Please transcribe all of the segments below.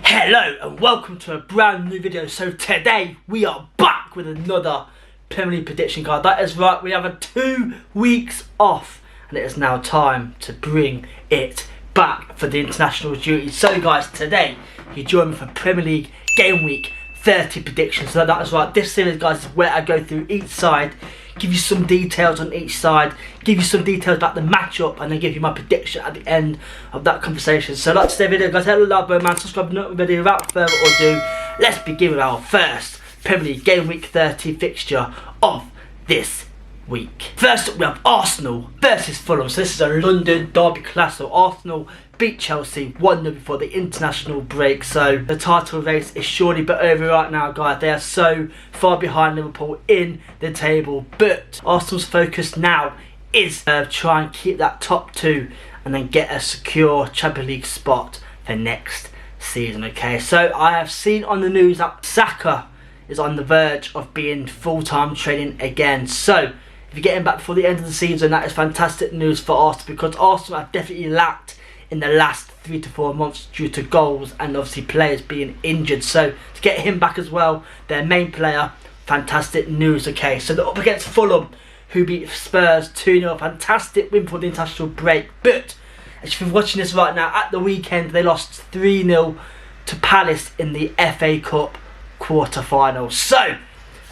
Hello and welcome to a brand new video. So today we are back with another Premier League prediction card. That is right, we have 2 weeks off and it is now time to bring it back for the international duty. So guys, today you join me for Premier League Game Week 30 predictions. So that is right, this series guys is where I go through each side, give you some details on each side, give you some details about the matchup, and then give you my prediction at the end of that conversation. So like today's video guys, hit the like button, man, subscribe, not video. Without further ado, let's begin with our first Premier League Game Week 30 fixture of this week. First up we have Arsenal versus Fulham. So this is a London derby clash. So Arsenal beat Chelsea 1-0 before the international break. So the title race is surely but over right now guys. They are so far behind Liverpool in the table. But Arsenal's focus now is try and keep that top 2 and then get a secure Champions League spot for next season. Okay, so I have seen on the news that Saka is on the verge of being full-time training again. So if you get him back before the end of the season, that is fantastic news for Arsenal, because Arsenal have definitely lacked in the last 3 to 4 months due to goals and obviously players being injured. So to get him back as well, their main player, fantastic news. Okay, so they're up against Fulham, who beat Spurs 2-0. Fantastic win for the international break. But as you're watching this right now, at the weekend they lost 3-0 to Palace in the FA Cup quarter-final. So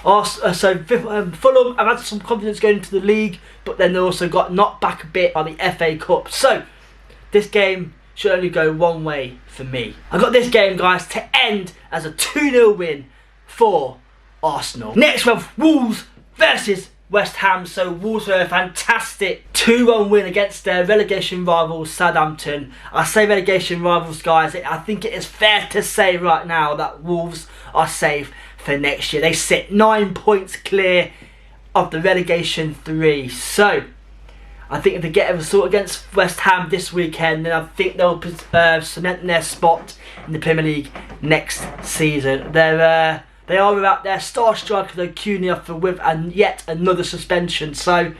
Fulham have had some confidence going into the league, but then they also got knocked back a bit by the FA Cup. So this game should only go one way for me. I got this game guys to end as a 2-0 win for Arsenal. Next we have Wolves versus West Ham. So Wolves were a fantastic 2-1 win against their relegation rivals Southampton. I say relegation rivals guys, I think it is fair to say right now that Wolves are safe for next year. They sit 9 points clear of the relegation 3. So I think if they get a result against West Ham this weekend, then I think they'll cement their spot in the Premier League next season. They are without their star striker though, Cunha, with yet another suspension. So,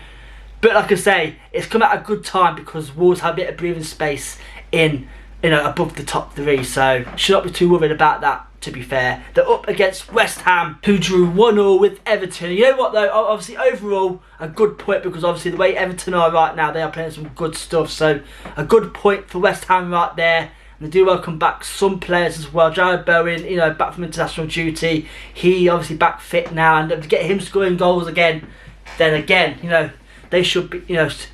but like I say, it's come at a good time because Wolves have a bit of breathing space in, above the top 3. So should not be too worried about that. To be fair, they're up against West Ham, who drew 1-1 with Everton. You know what though, obviously overall a good point, because obviously the way Everton are right now, they are playing some good stuff. So a good point for West Ham right there. And they do welcome back some players as well. Jared Bowen, back from international duty. He obviously back fit now, and to get him scoring goals again, then again, they should be,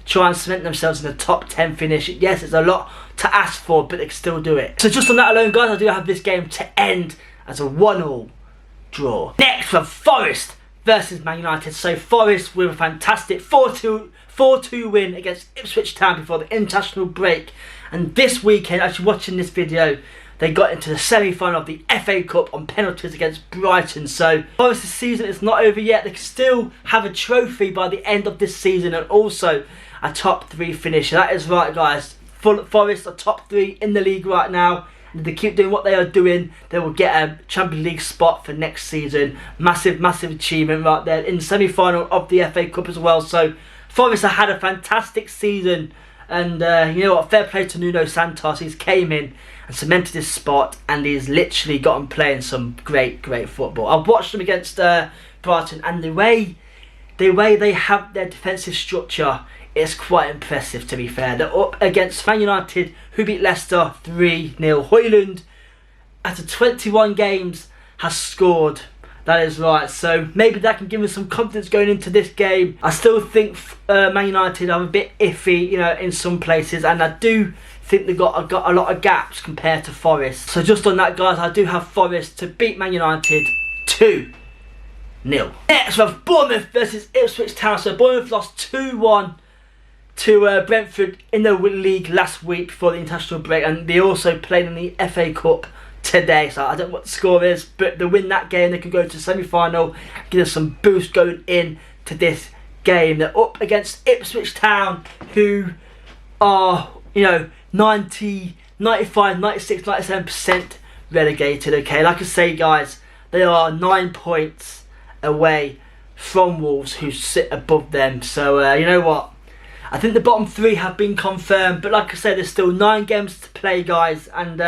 try and cement themselves in the top 10 finish. Yes, it's a lot to ask for, but they can still do it. So just on that alone, guys, I do have this game to end as a 1-1 draw. Next, we have Forest versus Man United. So Forest with a fantastic 4-2 win against Ipswich Town before the international break. And this weekend, as you're watching this video, they got into the semi-final of the FA Cup on penalties against Brighton. So Forest's season is not over yet. They can still have a trophy by the end of this season and also a top 3 finish. That is right, guys. Forest are top 3 in the league right now. And if they keep doing what they are doing, they will get a Champions League spot for next season. Massive, massive achievement right there in the semi-final of the FA Cup as well. So Forest have had a fantastic season. And you know what, fair play to Nuno Santos. He's came in and cemented his spot, and he's literally got him playing some great football. I've watched them against Brighton, and the way they have their defensive structure is quite impressive, to be fair. They're up against Man United, who beat Leicester 3-0. Højlund, after 21 games, has scored. That is right, so maybe that can give us some confidence going into this game. I still think Man United are a bit iffy, in some places, and I do think they've got a lot of gaps compared to Forest. So just on that, guys, I do have Forest to beat Man United 2-0. Next, we have Bournemouth versus Ipswich Town. So Bournemouth lost 2-1 to Brentford in the league last week before the international break, and they also played in the FA Cup today. So I don't know what the score is, but they win that game, they can go to the semi-final, give us some boost going in to this game. They're up against Ipswich Town, who are 90, 95, 96, 97% relegated. Okay, like I say guys, they are 9 points away from Wolves, who sit above them. So you know what, I think the bottom 3 have been confirmed, but like I said, there's still 9 games to play, guys, and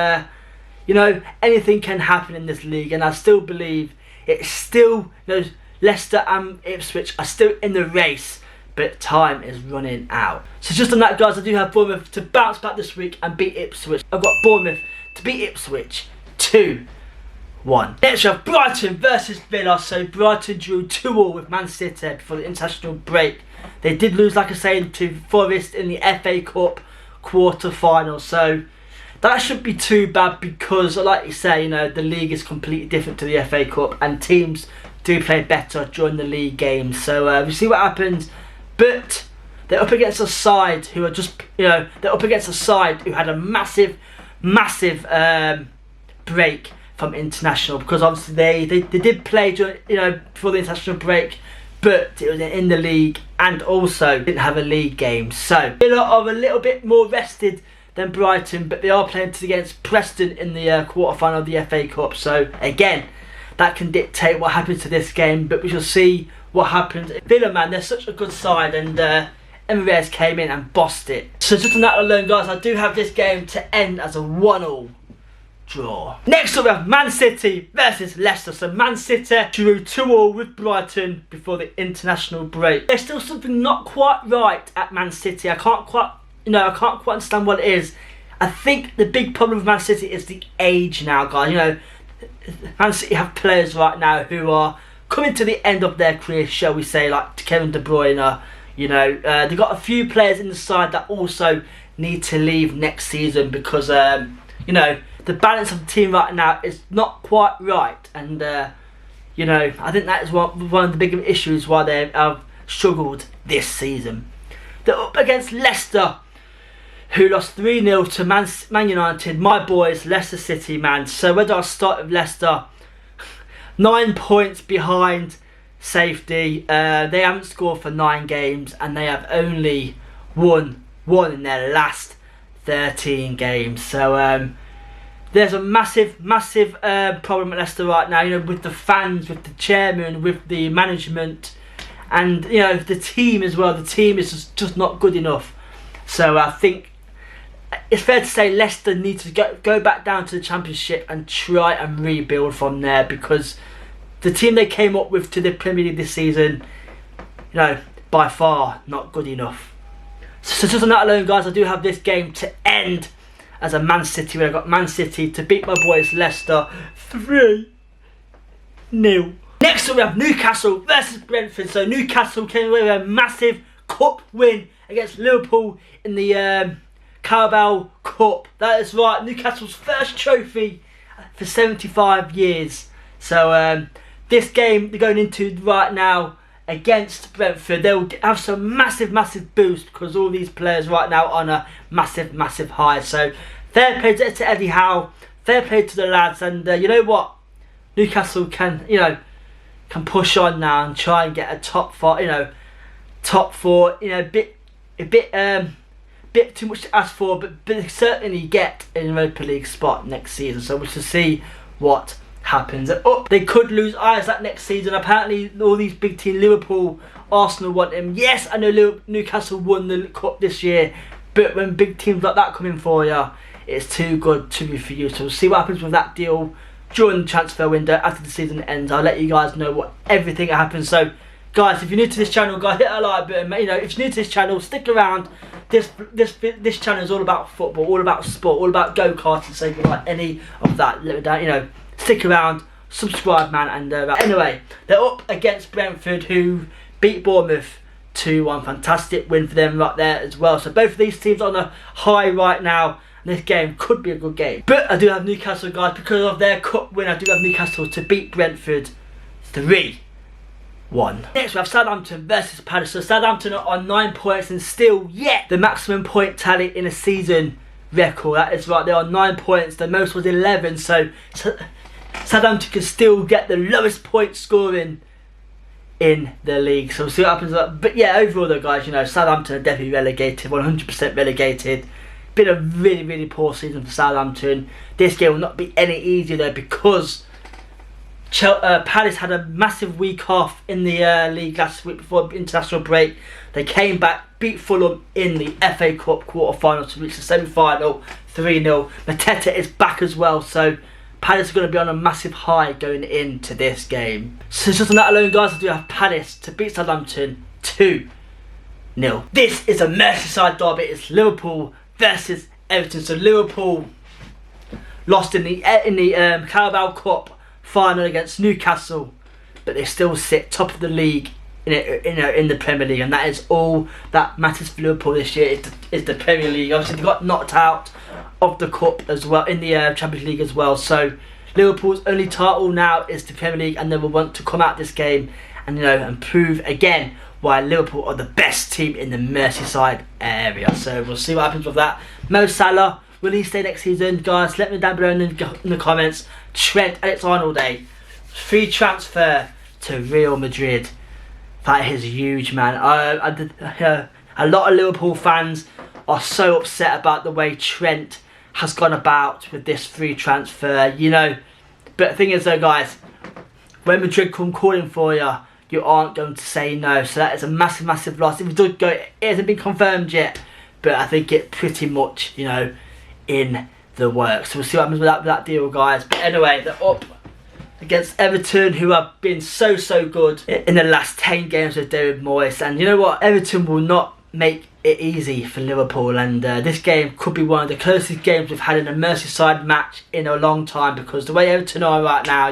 you know, anything can happen in this league, and I still believe it's still, you know, Leicester and Ipswich are still in the race, but time is running out. So just on that, guys, I do have Bournemouth to bounce back this week and beat Ipswich. I've got Bournemouth to beat Ipswich 2-1. Next we have Brighton versus Villa. So Brighton drew 2-2 with Man City before the international break. They did lose, like I said, to Forest in the FA Cup quarter-final. So that shouldn't be too bad because, like you say, you know, the league is completely different to the FA Cup and teams do play better during the league games. So we'll see what happens. But they're up against a side who are just, you know, they're up against a side who had a massive break from international, because obviously they did play during, you know, before the international break, but it was in the league and also didn't have a league game. So Villa are a little bit more rested than Brighton, but they are playing against Preston in the quarter-final of the FA Cup. So again, that can dictate what happens to this game, but we shall see what happens. Villa, man, they're such a good side, and Emirates came in and bossed it. So just on that alone, guys, I do have this game to end as a 1-1 draw. Next up we have Man City versus Leicester. So Man City drew 2-2 with Brighton before the international break. There's still something not quite right at Man City. I can't quite understand what it is. I think the big problem with Man City is the age now, guys. You know, Man City have players right now who are coming to the end of their career, shall we say, like Kevin De Bruyne. You know, they've got a few players in the side that also need to leave next season because, you know, the balance of the team right now is not quite right. And, you know, I think that is one of the big issues why they have struggled this season. They're up against Leicester, who lost 3-0 to Man United. My boys, Leicester City, man. So where do I start with Leicester? 9 points behind safety. They haven't scored for 9 games, and they have only won 1 in their last 13 games. So there's a massive problem at Leicester right now. You know, with the fans, with the chairman, with the management, and you know, the team as well. The team is just not good enough. So I think it's fair to say Leicester need to go back down to the Championship and try and rebuild from there, because the team they came up with to the Premier League this season, you know, by far not good enough. So just on that alone, guys, I do have this game to end as a Man City, where I got Man City to beat my boys Leicester 3-0. Next up we have Newcastle versus Brentford. So Newcastle came away with a massive cup win against Liverpool in the Carabao Cup. That is right, Newcastle's first trophy for 75 years. So this game they're going into right now against Brentford, they'll have some massive boost because all these players right now are on a massive high. So fair play to Eddie Howe, fair play to the lads, and you know what, Newcastle can, you know, can push on now and try and get a top 4, you know, you know, a bit too much to ask for, but certainly get a Europa League spot next season. So we shall see what happens. They could lose Isaac next season. Apparently all these big teams, Liverpool, Arsenal want him. Yes, I know Newcastle won the cup this year, but when big teams like that come in for you, it's too good to be for you. So we'll see what happens with that deal during the transfer window after the season ends. I'll let you guys know what everything happens. So guys, if you're new to this channel, guys, hit that like button. You know, if you're new to this channel, stick around. This channel is all about football, all about sport, all about go-karting, so if you like any of that, you know, stick around, subscribe, man. And anyway, they're up against Brentford, who beat Bournemouth 2-1. Fantastic win for them right there as well. So both of these teams are on a high right now, and this game could be a good game. But I do have Newcastle, guys, because of their cup win. I do have Newcastle to beat Brentford 3-1. Next we have Southampton versus Palace. So Southampton are on 9 points and still yet the maximum point tally in a season record. That is right, they're on 9 points. The most was 11. So Southampton can still get the lowest point scoring in the league. So we'll see what happens. But yeah, overall though, guys, you know, Southampton are definitely relegated, 100% relegated. Been a really poor season for Southampton. This game will not be any easier though, because Palace had a massive week off in the league last week before the international break. They came back, beat Fulham in the FA Cup quarter-final to reach the semi-final 3-0. Mateta is back as well, so Palace are going to be on a massive high going into this game. So just on that alone, guys, I do have Palace to beat Southampton 2-0. This is a Merseyside derby. It's Liverpool versus Everton. So Liverpool lost in the Carabao Cup final against Newcastle, but they still sit top of the league in the Premier League, and that is all that matters for Liverpool this year. Is the Premier League. Obviously, they got knocked out of the cup as well in the Champions League as well. So Liverpool's only title now is the Premier League, and they will want to come out this game and and prove again why Liverpool are the best team in the Merseyside area. So we'll see what happens with that. Mo Salah, will he stay next season? Guys, let me know down below in the comments. Trent Alexander-Arnold, free transfer to Real Madrid. That is huge, man. A lot of Liverpool fans are so upset about the way Trent has gone about with this free transfer, But the thing is though, guys, when Madrid come calling for you, you aren't going to say no. So that is a massive, massive loss. If it does go, it hasn't been confirmed yet, but I think it pretty much, in the works. So we'll see what happens with that deal, guys. But anyway, they're up against Everton, who have been so good in the last 10 games with David Moyes. And you know what? Everton will not make it easy for Liverpool, and this game could be one of the closest games we've had in a Merseyside match in a long time, because the way Everton are right now,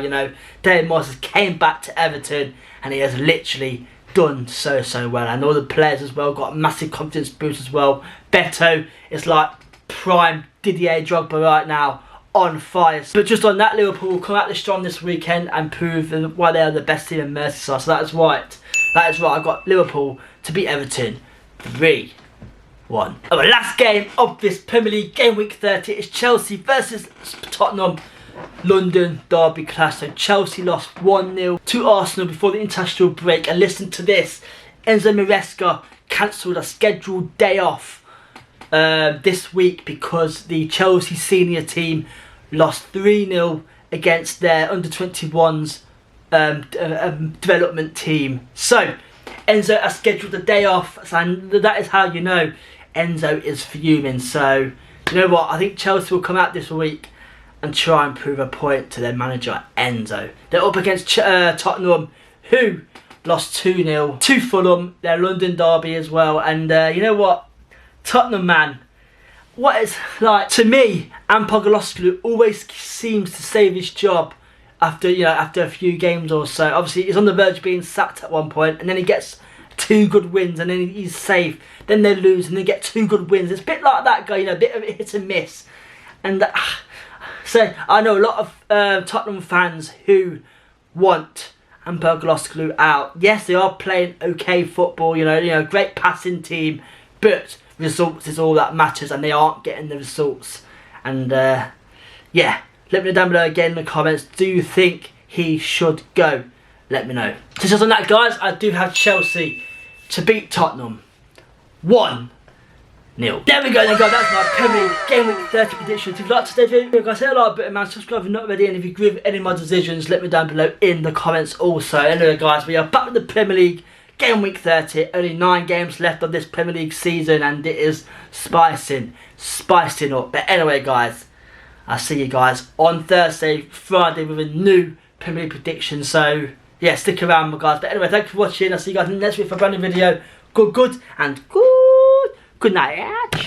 David Moyes has came back to Everton and he has literally done so well, and all the players as well got a massive confidence boost as well. Beto is like prime Didier Drogba right now, on fire. But just on that, Liverpool will come out this strong this weekend and prove why they are the best team in Merseyside. So that is right. I've got Liverpool to beat Everton 3-1. Our last game of this Premier League game week 30 is Chelsea versus Tottenham. London derby clash. So Chelsea lost 1-0 to Arsenal before the international break, and listen to this: Enzo Maresca cancelled a scheduled day off this week because the Chelsea senior team lost 3-0 against their under-21s development team. So Enzo has scheduled a day off, and that is how you know Enzo is fuming. So you know what, I think Chelsea will come out this week and try and prove a point to their manager Enzo. They're up against Tottenham, who lost 2-0 to Fulham, their London derby as well. And you know what, Tottenham, man, what is like to me, Postecoglou always seems to save his job after a few games or so. Obviously he's on the verge of being sacked at one point, and then he gets 2 good wins, and then he's safe, then they lose, and they get 2 good wins. It's a bit like that guy, a bit of a hit and miss. And so I know a lot of Tottenham fans who want Postecoglou out. Yes, they are playing okay football, great passing team, but results is all that matters, and they aren't getting the results. And yeah, let me know down below again in the comments, do you think he should go? Let me know. So just on that, guys, I do have Chelsea to beat Tottenham 1-0. There we go then, guys, that's my Premier League Game Week 30 predictions. If you like today's video, guys, hit a like button, man, subscribe if you're not already, and if you agree with any of my decisions, let me down below in the comments also. Anyway, guys, we are back with the Premier League Game Week 30, only 9 games left of this Premier League season, and it is spicing up. But anyway, guys, I'll see you guys on Thursday, Friday with a new Premier League prediction. So yeah, stick around, guys. But anyway, thank you for watching. I'll see you guys next week for a brand new video. Good night.